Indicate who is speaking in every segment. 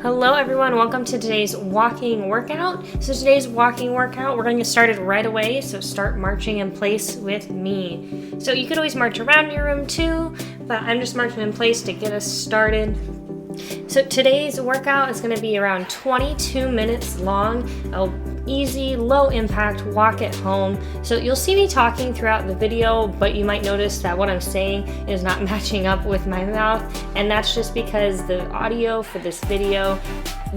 Speaker 1: Hello everyone, welcome to today's walking workout. So today's walking workout, we're going to get started right away, so start marching in place with me. So you could always march around your room too, but I'm just marching in place to get us started. So today's workout is going to be around 22 minutes long, easy, low impact walk at home. So you'll see me talking throughout the video, but you might notice that what I'm saying is not matching up with my mouth, and that's just because the audio for this video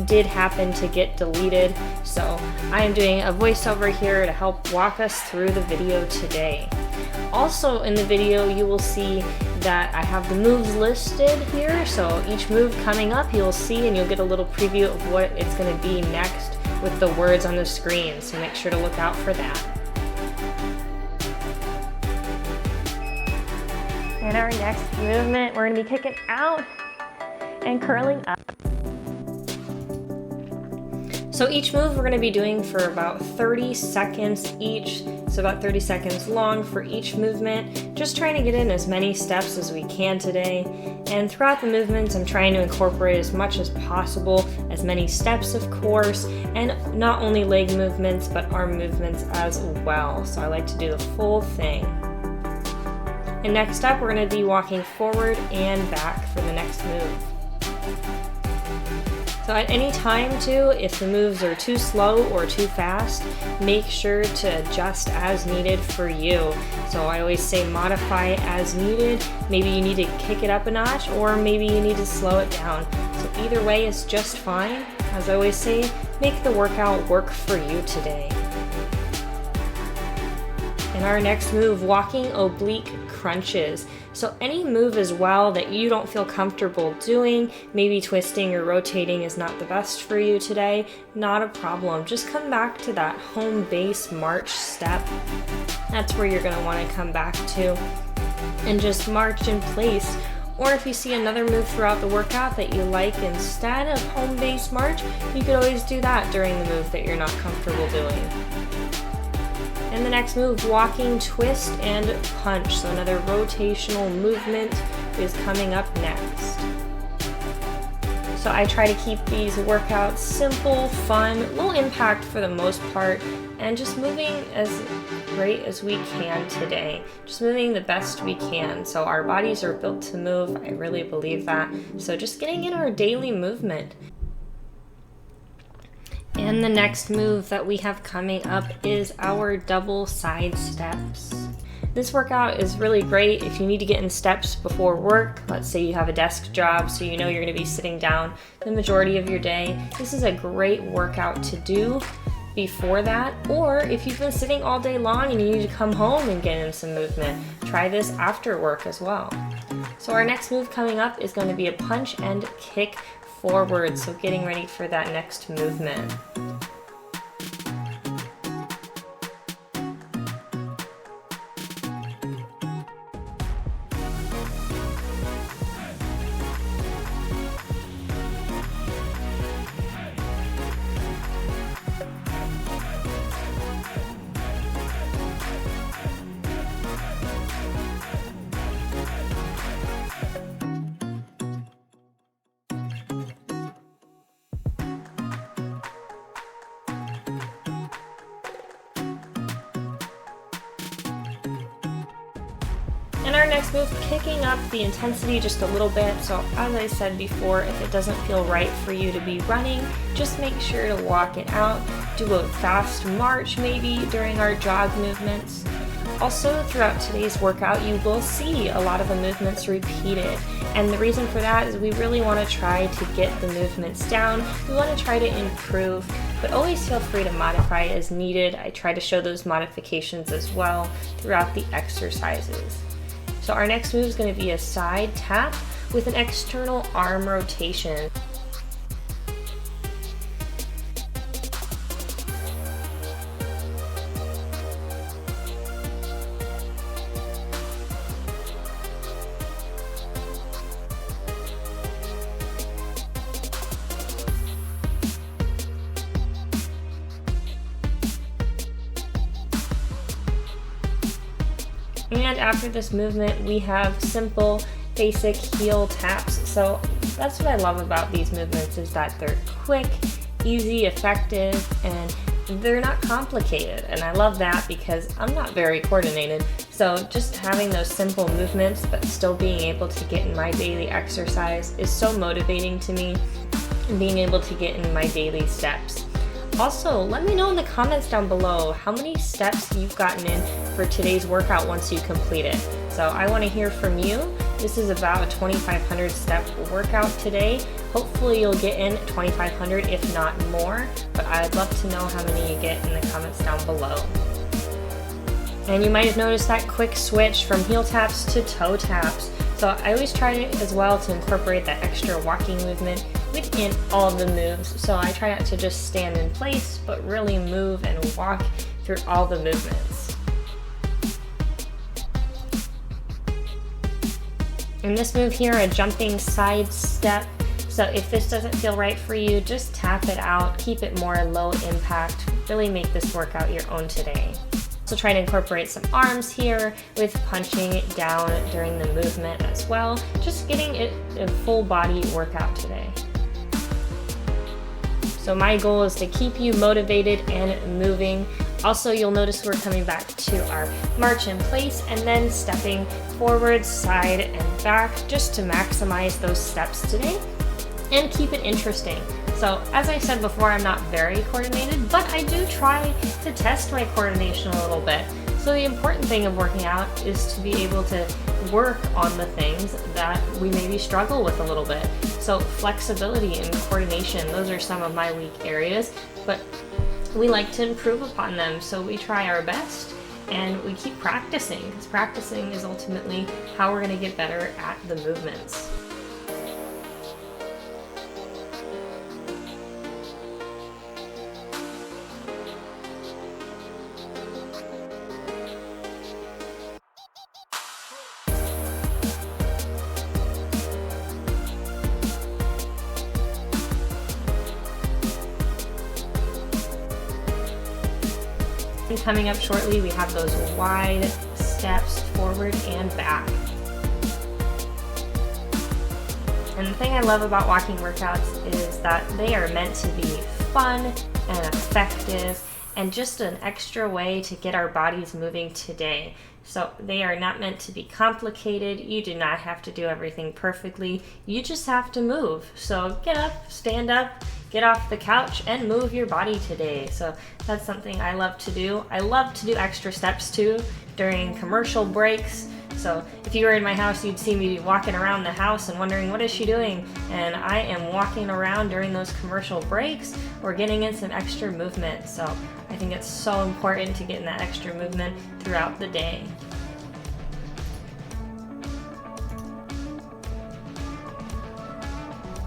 Speaker 1: did happen to get deleted. So I am doing a voiceover here to help walk us through the video today. Also in the video you will see that I have the moves listed here, so each move coming up you'll see and you'll get a little preview of what it's going to be next with the words on the screen, so make sure to look out for that. And our next movement, we're going to be kicking out and curling up. So each move we're going to be doing for about 30 seconds each, so about 30 seconds long for each movement. Just trying to get in as many steps as we can today. And throughout the movements, I'm trying to incorporate as much as possible, as many steps of course, and not only leg movements, but arm movements as well. So I like to do the full thing. And next up, we're going to be walking forward and back for the next move. So at any time too, if the moves are too slow or too fast, make sure to adjust as needed for you. So I always say modify as needed. Maybe you need to kick it up a notch, or maybe you need to slow it down. So either way is just fine. As I always say, make the workout work for you today. And our next move, walking oblique crunches. So any move as well that you don't feel comfortable doing, maybe twisting or rotating is not the best for you today, not a problem. Just come back to that home base march step. That's where you're going to want to come back to and just march in place. Or if you see another move throughout the workout that you like instead of home base march, you could always do that during the move that you're not comfortable doing. And the next move, walking twist and punch. So another rotational movement is coming up next. So I try to keep these workouts simple, fun, low impact for the most part, and just moving as great as we can today. Just moving the best we can. So our bodies are built to move. I really believe that. So just getting in our daily movement. And the next move that we have coming up is our double side steps. This workout is really great if you need to get in steps before work. Let's say you have a desk job, so you know you're going to be sitting down the majority of your day. This is a great workout to do before that, or if you've been sitting all day long and you need to come home and get in some movement, try this after work as well. So our next move coming up is going to be a punch and kick forward, so getting ready for that next movement. And our next move, kicking up the intensity just a little bit. So as I said before, if it doesn't feel right for you to be running, just make sure to walk it out. Do a fast march maybe during our jog movements. Also throughout today's workout, you will see a lot of the movements repeated. And the reason for that is we really want to try to get the movements down. We want to try to improve, but always feel free to modify as needed. I try to show those modifications as well throughout the exercises. So our next move is going to be a side tap with an external arm rotation. And after this movement, we have simple basic heel taps. So that's what I love about these movements, is that they're quick, easy, effective, and they're not complicated. And I love that because I'm not very coordinated. So just having those simple movements but still being able to get in my daily exercise is so motivating to me, and being able to get in my daily steps. Also, let me know in the comments down below how many steps you've gotten in for today's workout once you complete it. So I want to hear from you. This is about a 2,500 step workout today. Hopefully you'll get in 2,500, if not more, but I'd love to know how many you get in the comments down below. And you might have noticed that quick switch from heel taps to toe taps. So I always try as well to incorporate that extra walking movement within all of the moves. So I try not to just stand in place, but really move and walk through all the movements. In this move here, a jumping side step. So if this doesn't feel right for you, just tap it out, keep it more low impact, really make this workout your own today. So try to incorporate some arms here with punching down during the movement as well, just getting it a full body workout today. So my goal is to keep you motivated and moving. Also, you'll notice we're coming back to our march in place and then stepping forward, side, and back, just to maximize those steps today and keep it interesting. So as I said before, I'm not very coordinated, but I do try to test my coordination a little bit. So the important thing of working out is to be able to work on the things that we maybe struggle with a little bit. So flexibility and coordination, those are some of my weak areas, but we like to improve upon them. So we try our best and we keep practicing, because practicing is ultimately how we're going to get better at the movements. Coming up shortly, we have those wide steps forward and back. And the thing I love about walking workouts is that they are meant to be fun and effective and just an extra way to get our bodies moving today. So they are not meant to be complicated. You do not have to do everything perfectly. You just have to move. So get up, stand up, get off the couch and move your body today. So that's something I love to do. I love to do extra steps too during commercial breaks. So if you were in my house, you'd see me walking around the house and wondering, what is she doing? And I am walking around during those commercial breaks or getting in some extra movement. So I think it's so important to get in that extra movement throughout the day.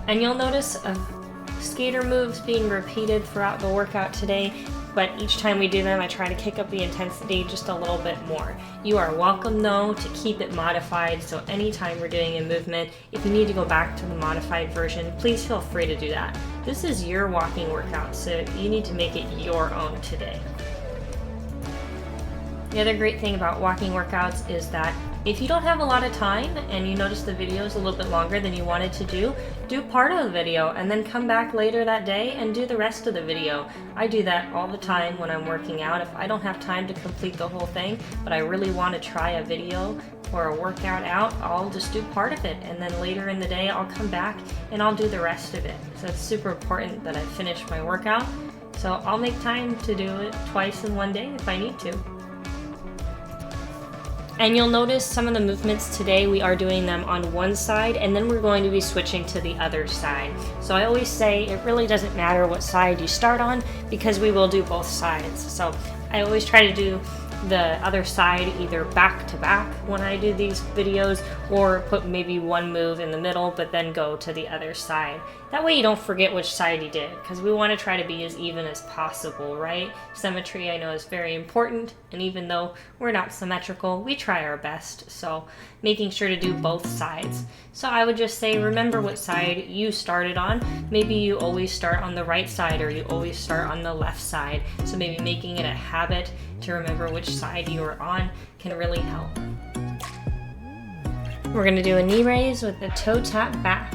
Speaker 1: And you'll notice skater moves being repeated throughout the workout today, but each time we do them, I try to kick up the intensity just a little bit more. You are welcome though to keep it modified, so anytime we're doing a movement, if you need to go back to the modified version, please feel free to do that. This is your walking workout, so you need to make it your own today. The other great thing about walking workouts is that if you don't have a lot of time and you notice the video is a little bit longer than you wanted to do part of the video and then come back later that day and do the rest of the video. I do that all the time when I'm working out. If I don't have time to complete the whole thing, but I really want to try a video or a workout out, I'll just do part of it, and then later in the day I'll come back and I'll do the rest of it. So it's super important that I finish my workout. So I'll make time to do it twice in one day if I need to. And you'll notice some of the movements today, we are doing them on one side and then we're going to be switching to the other side. So I always say it really doesn't matter what side you start on because we will do both sides. So I always try to do the other side either back to back when I do these videos, or put maybe one move in the middle but then go to the other side. That way you don't forget which side you did, because we want to try to be as even as possible, right? Symmetry I know is very important, and even though we're not symmetrical, we try our best, so making sure to do both sides. So I would just say remember what side you started on. Maybe you always start on the right side or you always start on the left side, so maybe making it a habit to remember which side you are on can really help. We're gonna do a knee raise with the toe tap back.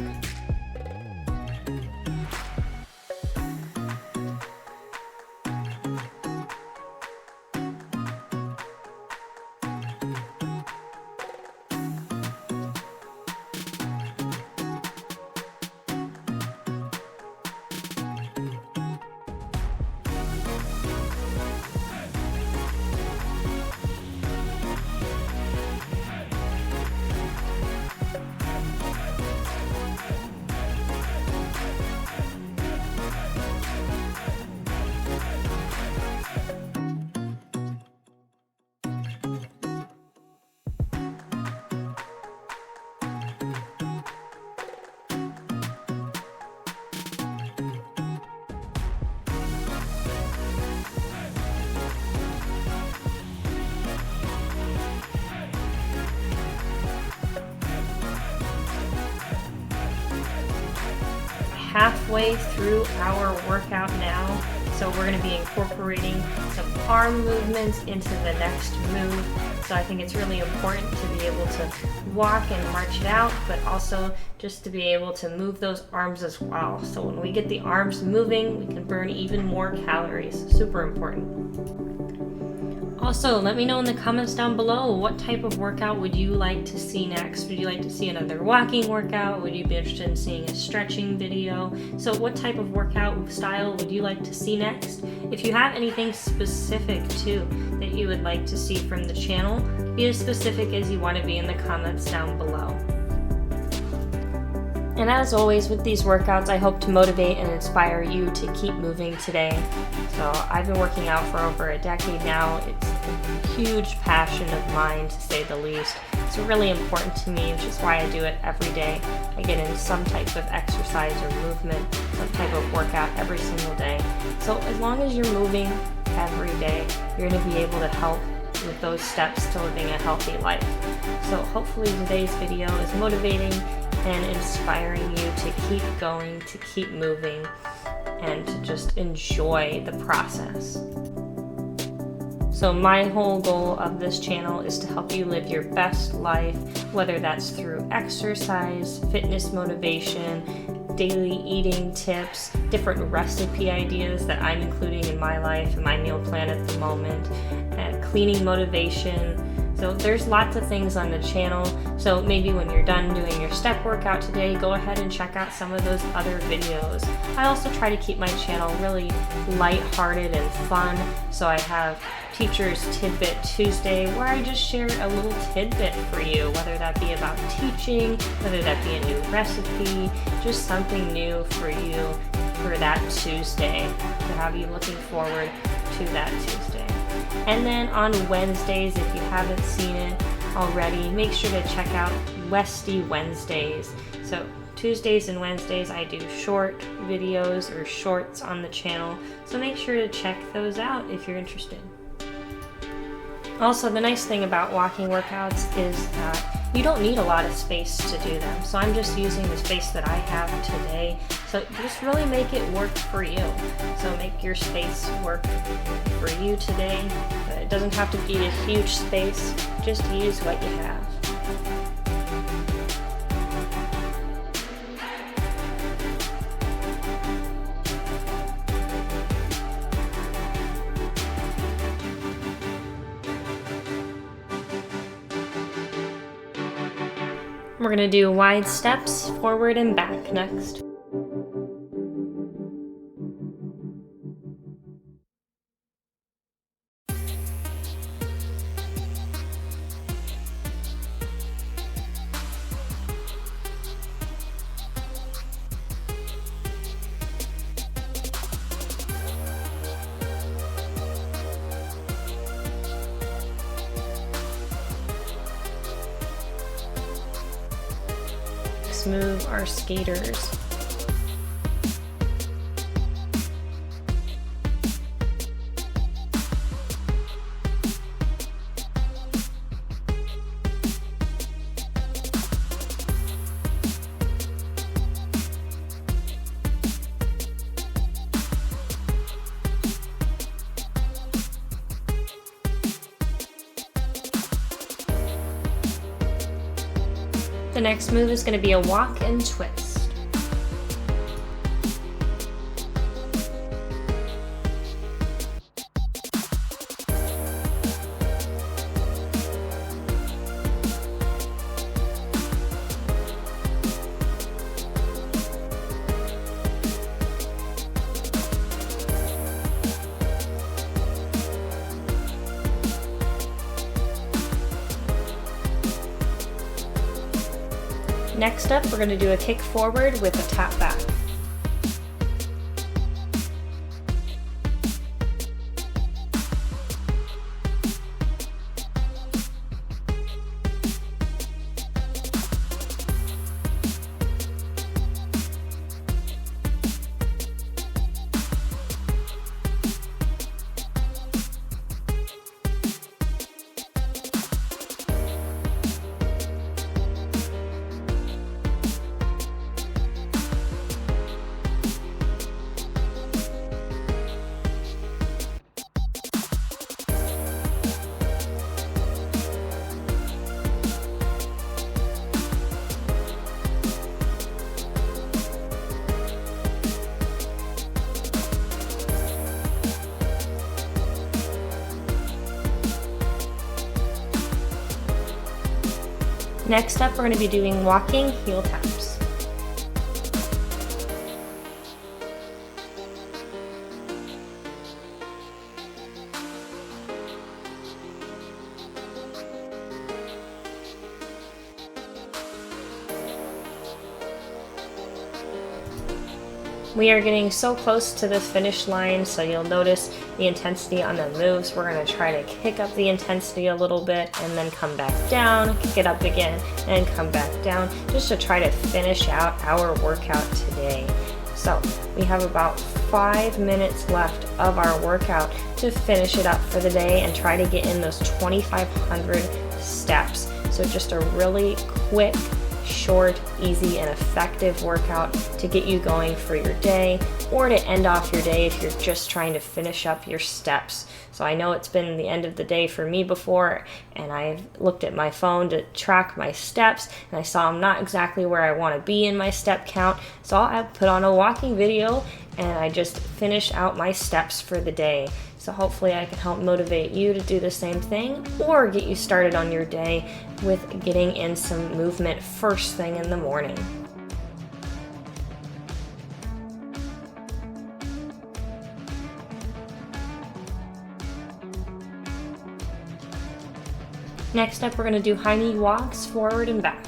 Speaker 1: Halfway through our workout now, so we're going to be incorporating some arm movements into the next move. So I think it's really important to be able to walk and march it out, but also just to be able to move those arms as well. So when we get the arms moving, we can burn even more calories. Super important. Also, let me know in the comments down below, what type of workout would you like to see next? Would you like to see another walking workout? Would you be interested in seeing a stretching video? So what type of workout style would you like to see next? If you have anything specific too that you would like to see from the channel, be as specific as you want to be in the comments down below. And as always with these workouts, I hope to motivate and inspire you to keep moving today. So I've been working out for over a decade now. It's a huge passion of mine, to say the least. It's really important to me, which is why I do it every day. I get in some type of exercise or movement, some type of workout every single day. So as long as you're moving every day, you're going to be able to help with those steps to living a healthy life. So hopefully today's video is motivating and inspiring you to keep going, to keep moving, and to just enjoy the process. So my whole goal of this channel is to help you live your best life, whether that's through exercise, fitness motivation, daily eating tips, different recipe ideas that I'm including in my life and my meal plan at the moment, cleaning motivation. So there's lots of things on the channel. So maybe when you're done doing your step workout today, go ahead and check out some of those other videos. I also try to keep my channel really lighthearted and fun. So I have Teacher's Tidbit Tuesday, where I just share a little tidbit for you, whether that be about teaching, whether that be a new recipe, just something new for you for that Tuesday, to have you looking forward to that Tuesday. And then on Wednesdays, if you haven't seen it already, make sure to check out Westy Wednesdays. So Tuesdays and Wednesdays I do short videos or shorts on the channel, so make sure to check those out if you're interested. Also, the nice thing about walking workouts is that you don't need a lot of space to do them. So I'm just using the space that I have today. So just really make it work for you. So make your space work for you today. It doesn't have to be a huge space. Just use what you have. We're going to do wide steps forward and back next. Move our skaters. next move is going to be a walk and twist. Next up, we're going to do a kick forward with a tap back. Next up, we're going to be doing walking heel taps. We are getting so close to the finish line, so you'll notice the intensity on the moves. We're going to try to kick up the intensity a little bit and then come back down, kick it up again, and come back down, just to try to finish out our workout today. So we have about 5 minutes left of our workout to finish it up for the day and try to get in those 2,500 steps. So just a really quick, short, easy, and effective workout to get you going for your day, or to end off your day if you're just trying to finish up your steps. So I know it's been the end of the day for me before, and I've looked at my phone to track my steps, and I saw I'm not exactly where I want to be in my step count, so I put on a walking video and I just finish out my steps for the day. So hopefully I can help motivate you to do the same thing, or get you started on your day with getting in some movement first thing in the morning. Next up, we're going to do high knee walks forward and back.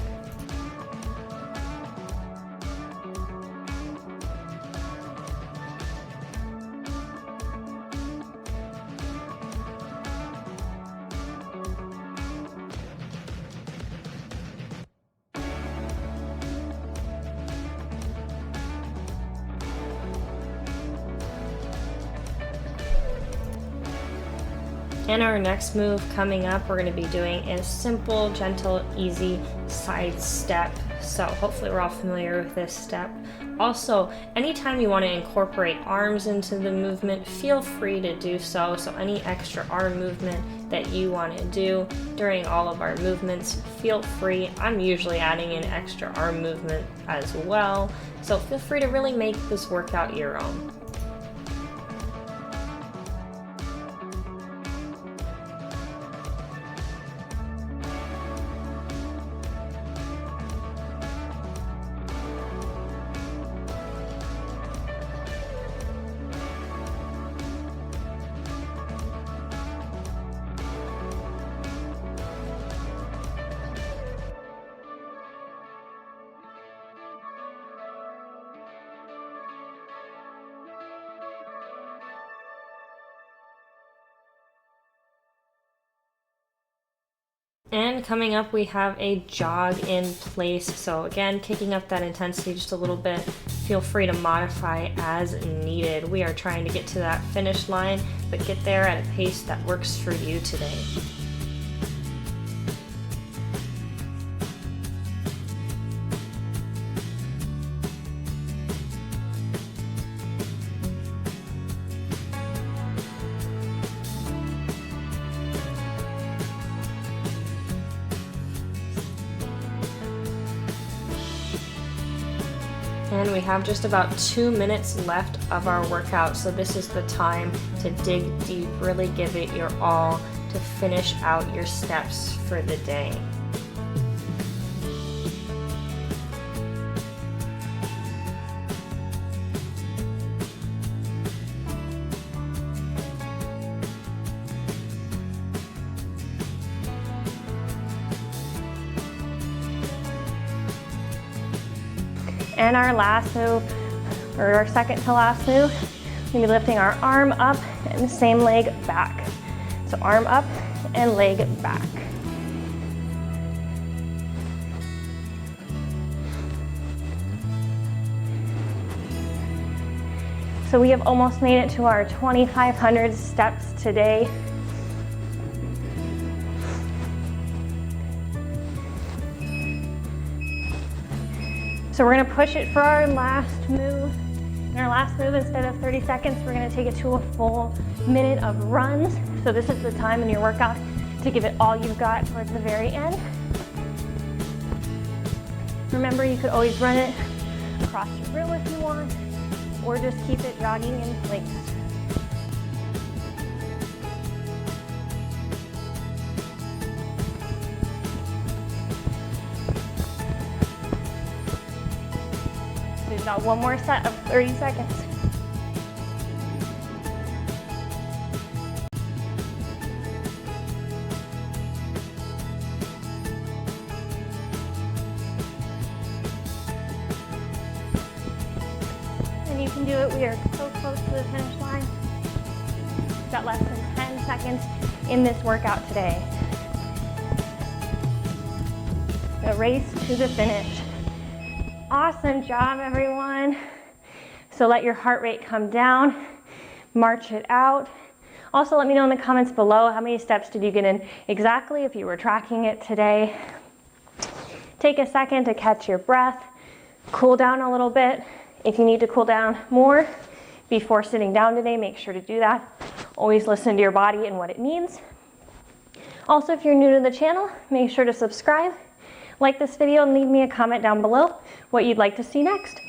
Speaker 1: And our next move coming up, we're going to be doing a simple, gentle, easy side step. So hopefully we're all familiar with this step. Also, anytime you want to incorporate arms into the movement, feel free to do so. So any extra arm movement that you want to do during all of our movements, feel free. I'm usually adding in extra arm movement as well. So feel free to really make this workout your own. And coming up, we have a jog in place. So again, kicking up that intensity just a little bit. Feel free to modify as needed. We are trying to get to that finish line, but get there at a pace that works for you today. And we have just about 2 minutes left of our workout, so this is the time to dig deep, really give it your all to finish out your steps for the day.
Speaker 2: And our last move, or our second to last move, we're gonna be lifting our arm up and the same leg back. So arm up and leg back. So we have almost made it to our 2,500 steps today. So we're gonna push it for our last move. In our last move, instead of 30 seconds, we're gonna take it to a full minute of runs. So this is the time in your workout to give it all you've got towards the very end. Remember, you could always run it across your room if you want, or just keep it jogging in place. We've got one more set of 30 seconds. And you can do it. We are so close to the finish line. We've got less than 10 seconds in this workout today. A race to the finish. Awesome job, everyone. So let your heart rate come down, march it out. Also, let me know in the comments below how many steps did you get in exactly if you were tracking it today. Take a second to catch your breath, cool down a little bit. If you need to cool down more before sitting down today, make sure to do that. Always listen to your body and what it needs. Also, if you're new to the channel, make sure to subscribe. Like this video and leave me a comment down below what you'd like to see next.